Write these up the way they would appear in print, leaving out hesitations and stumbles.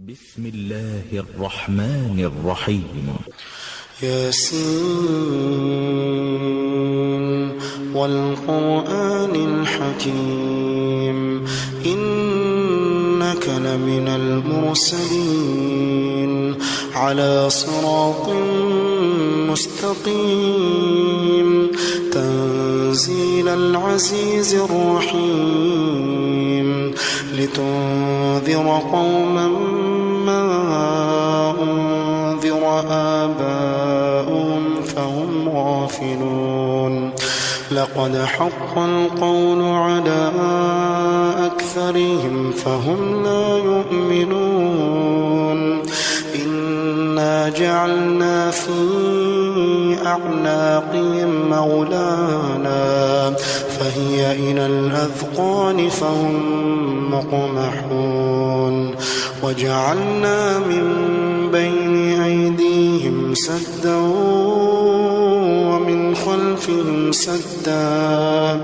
بسم الله الرحمن الرحيم. ياسين والقرآن الحكيم إنك لمن المرسلين على صراط مستقيم تنزيل العزيز الرحيم لتنذر قوما ما أنذر آباؤهم فهم غافلون لقد حق القول على أكثرهم فهم لا يؤمنون إنا جعلنا في أعناقهم أغلالا فهي إلى الأذقان فهم مقمحون وجعلنا من بين أيديهم سدا ومن خلفهم سدا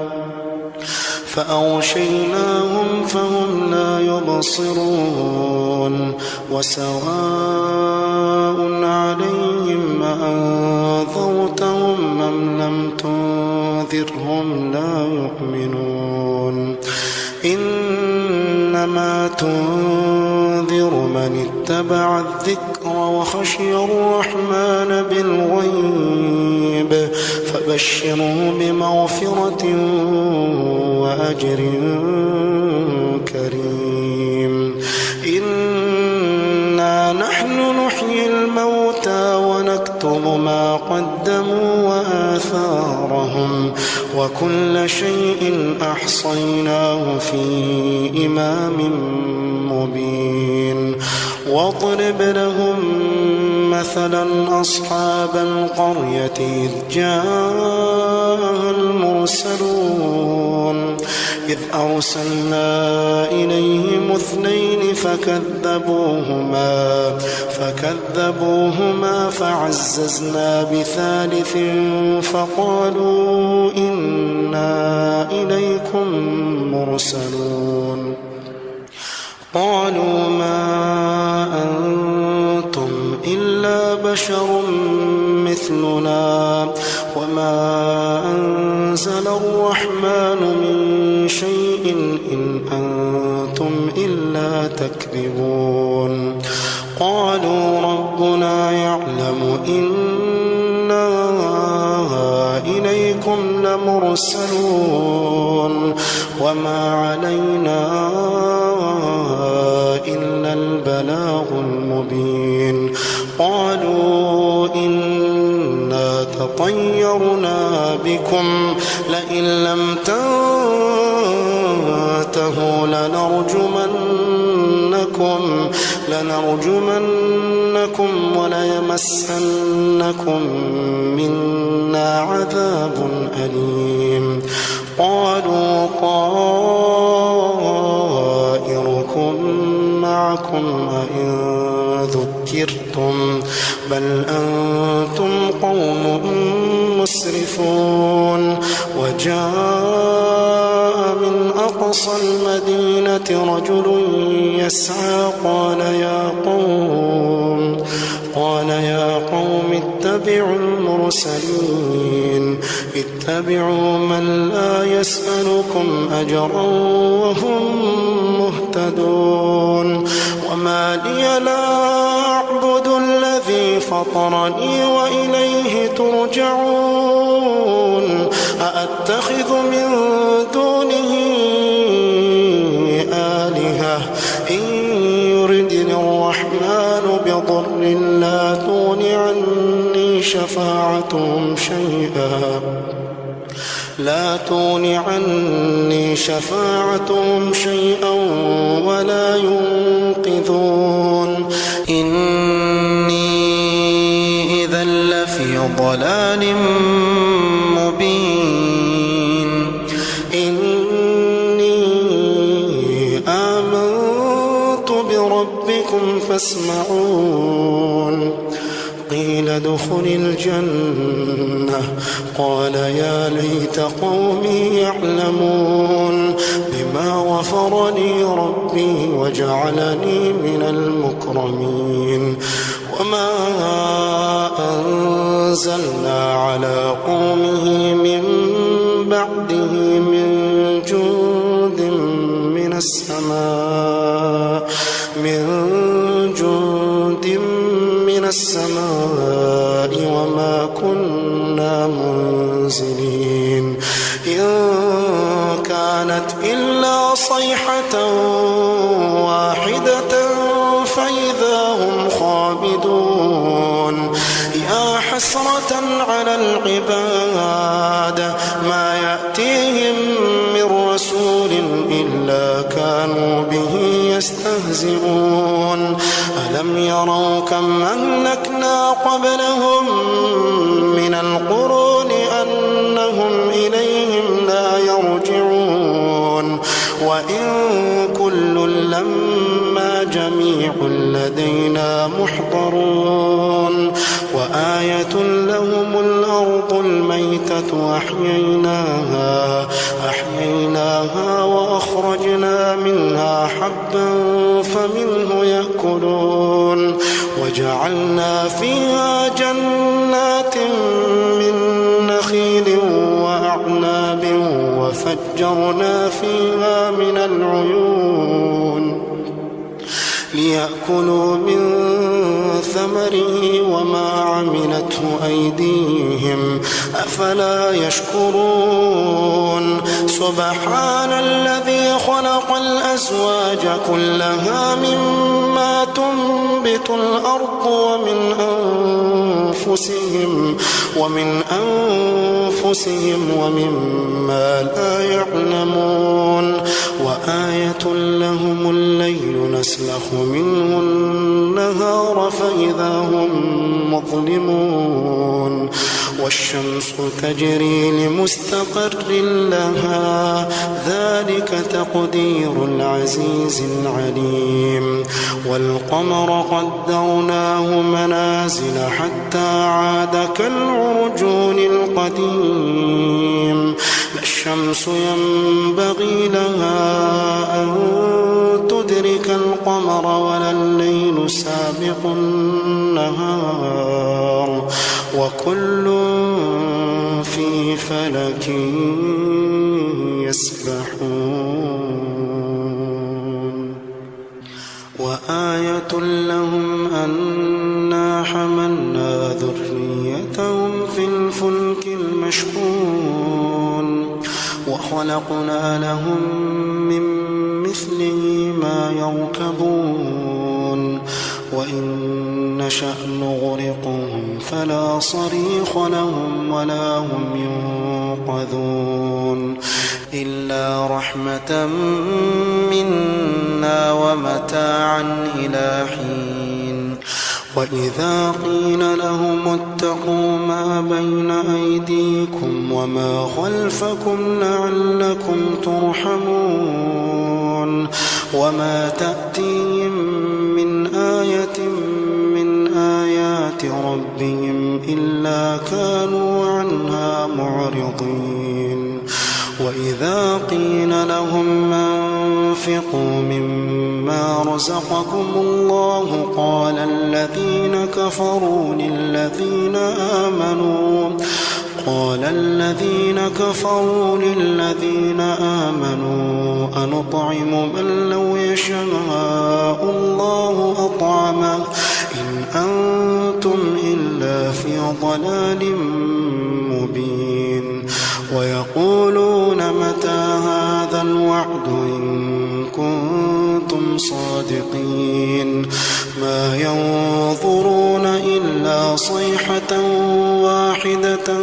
فأغشيناهم فهم لا يبصرون وسواء عليهم أأنذرتهم أم لم تنذرهم لا يؤمنون إنما تنذر من اتبع الذكر وخشي الرحمن بالغيب فبشره بمغفرة وأجر كريم إنا نحن نحيي الموتى ونكتب ما قدموا وآثارهم وكل شيء أحصيناه في إمام مبين واضرب لهم مثلا أصحاب القرية إذ جاء المرسلون إذ أرسلنا إليهم اثنين فكذبوهما فعززنا بثالث فقالوا إنا إليكم مرسلون قالوا ما أنتم إلا بشر مثلنا وما أنزل الرحمن من شيء إن أنتم إلا تكذبون قالوا ربنا يعلم إنا إليكم لمرسلون وما علينا إلا البلاغ المبين قالوا إنا تطيرنا بكم لئن لم تنتهوا لنرجمنكم وليمسنكم منا عذاب أليم قالوا طائركم معكم أئن ذكرتم بل أنتم قوم مسرفون وجاء من أقصى المدينة رجل يسعى قال يا قوم اتبعوا المرسلين اتبعوا من لا يسألكم أجرا وهم مهتدون وما لي لا أعبد الذي فطرني وإليه ترجعون أأتخذ من دونه آلهة إن يردني الرحمن بضر لا تغن عني شفاعتهم شيئا ولا ينقذون إني إذا لفي ضلال مبين إني آمنت بربكم فاسمعون قيل ادخل الجنة قال يا ليت قومي يعلمون بما غفر لي ربي وجعلني من المكرمين وما أنزلنا على قومه من بعده من جند من السماء وما كنا منزلين إن كانت إلا صيحة واحدة فإذا هم خامدون يا حسرة على العباد ما يأتيهم من رسول إلا كانوا به يستهزئون ألم يروا كم أهلكنا قبلهم من القرون أنهم إليهم لا يرجعون وإن كل لما جميع لدينا محضرون وآية لهم الأرض الميتة أحييناها وأخرجنا منها حبا فمنه يأكلون وجعلنا فيها جنات من نخيل وأعناب وفجرنا فيها من العيون ليأكلوا من ثمره وما عملته أيديهم أفلا يشكرون سبحان الذي خلق الأزواج كلها مما تنبت الأرض ومن أنفسهم ومما لا يعلمون وآية لهم الليل نسلخ منه النهار فإذا هم مظلمون والشمس تجري لمستقر لها ذلك تقدير العزيز العليم والقمر قدرناه منازل حتى عاد كالعرجون القديم لا الشمس ينبغي لها أن تدرك القمر ولا الليل سابق النهار وكل في فلك يسبحون وآية لهم أنا حملنا ذريتهم في الفلك المشحون وخلقنا لهم من مثله ما يركبون وإن نشأ نغرقهم فلا صريخ لهم ولا هم ينقذون إلا رحمة منا ومتاعا إلى حين وإذا قيل لهم اتقوا ما بين أيديكم وما خلفكم لعلكم ترحمون وما تأتيهم من آية من آيات ربهم إلا كانوا عنها معرضين وإذا قيل لهم أنفقوا مما رزقكم الله قال الذين كفروا للذين آمنوا أنطعم من لو يشاء الله أطعمه إن أنتم إلا في ضلال مبين ويقولون متى هذا الوعد إن كنتم صادقين ما ينظرون إلا صيحة واحدة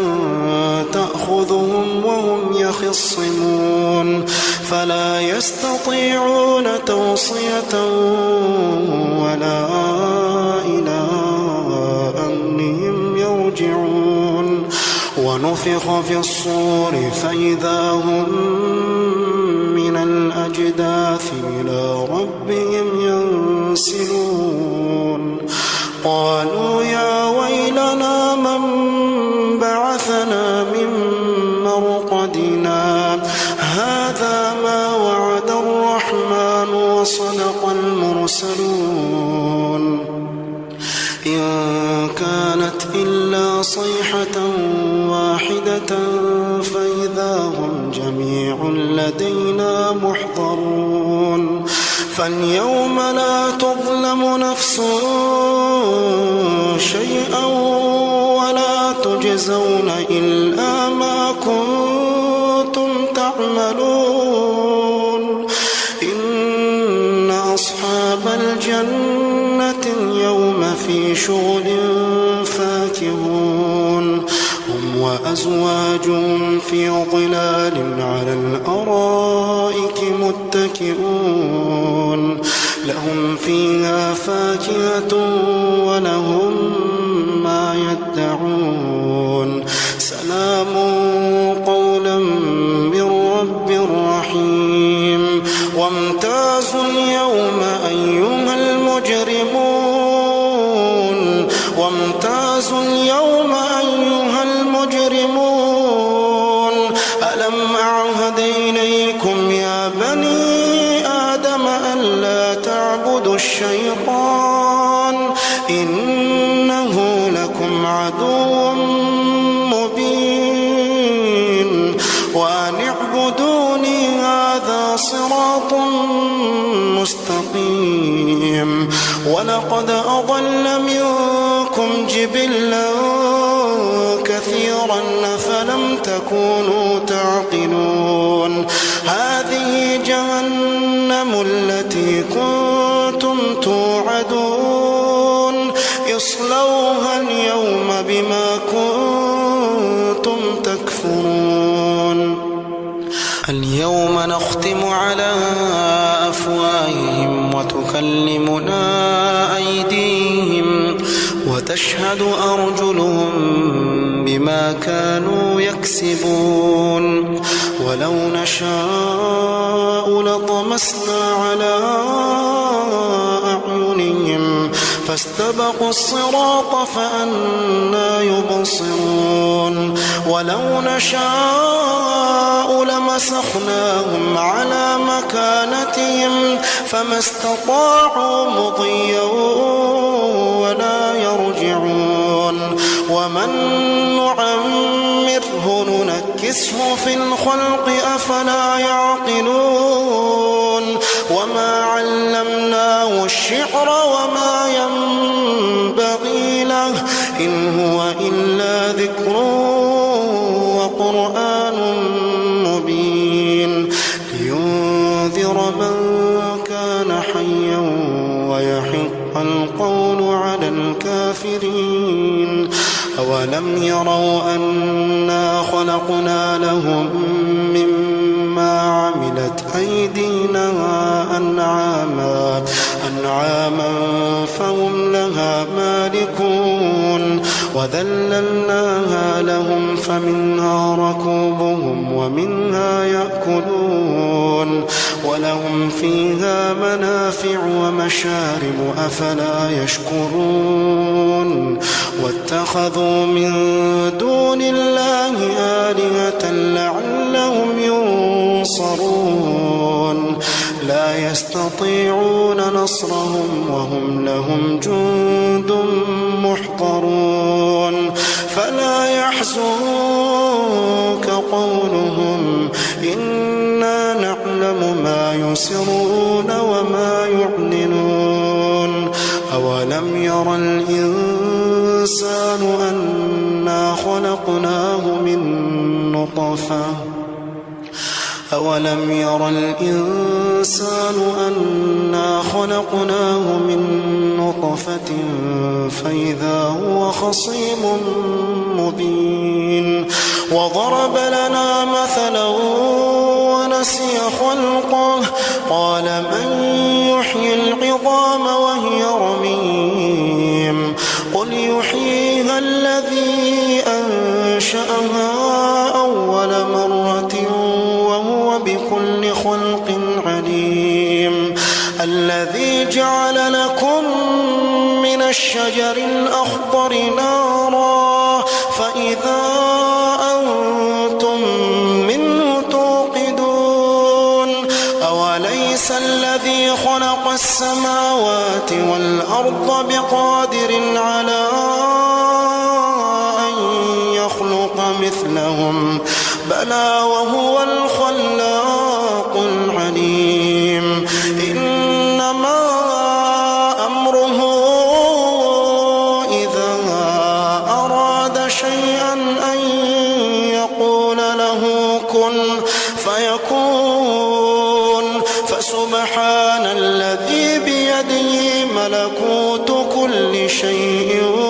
تأخذهم وهم يخصمون فلا يستطيعون توصية ولا إلى أهلهم يرجعون ونفخ في الصور فإذا هم من الأجداث إلى ربهم ينسلون قالوا يا ويلنا واحدة فإذا هم جميع لدينا محضرون فاليوم لا تظلم نفس شيئا ولا تجزون إلا ما كنتم تعملون إن أصحاب الجنة اليوم في شغل فاكهون هم وأزواجهم في ظلال على الأرائك متكئون لهم فيها فاكهة ولهم ما يدعون سلام قولا من رب رحيم وامتازوا اليوم أيها المجرمون وامتازوا اليوم أيها المجرمون ألم أعهد إليكم يا بني آدم ألا تعبدوا الشيطان إنه لكم عدو مبين وأن اعبدوني هذا صراط مستقيم ولقد أضل منكم جبلا كثيرا فلم تكونوا تعقلون هذه جهنم التي كنتم توعدون اصلوها اليوم بما كنتم تكفرون اليوم نختم على أفواههم وتكلمنا أيديهم وتشهد أرجلهم بما كانوا يكسبون ولو نشاء لطمسنا على أعينهم فاستبقوا الصراط فأنى يبصرون ولو نشاء لمسخناهم على مكانتهم فما استطاعوا مضيا ولا يرجعون ومن نعمره ننكسه في الخلق أفلا يعقلون وما علمناه الشعر وما ينبغي له إن هو إلا ذكر وقرآن مبين لينذر من كان حيا ويحق القول على الكافرين أولم يروا أنا خلقنا لهم مما عملت أيدينا أنعاما فهم لها مالكون وذللناها لهم فمنها ركوبهم ومنها يأكلون ولهم فيها منافع ومشارب أفلا يشكرون واتخذوا من دون الله آلهة لعلهم ينصرون لا يستطيعون نصرهم وهم لهم جند محضرون فلا يحزنك قولهم إنا نعلم ما يسرون وما يعلنون أولم ير الإنسان أنا خلقناه من نطفة أولم ير الإنسان أنا خلقناه من نطفة فإذا هو خصيم مبين وضرب لنا مثلا ونسي خلقه قال من يحيي العظام وهي رميم قل يحييها الذي أنشأها أول مرة وهو بكل خلق عليم الذي جعل لكم من الشجر الأخضر نارا فإذا أنتم منه توقدون أوليس الذي خلق السماوات والأرض بقادر على أن يخلق مثلهم ألا وهو الخلاق العليم إنما أمره إذا أراد شيئا أن يقول له كن فيكون فسبحان الذي بيده ملكوت كل شيء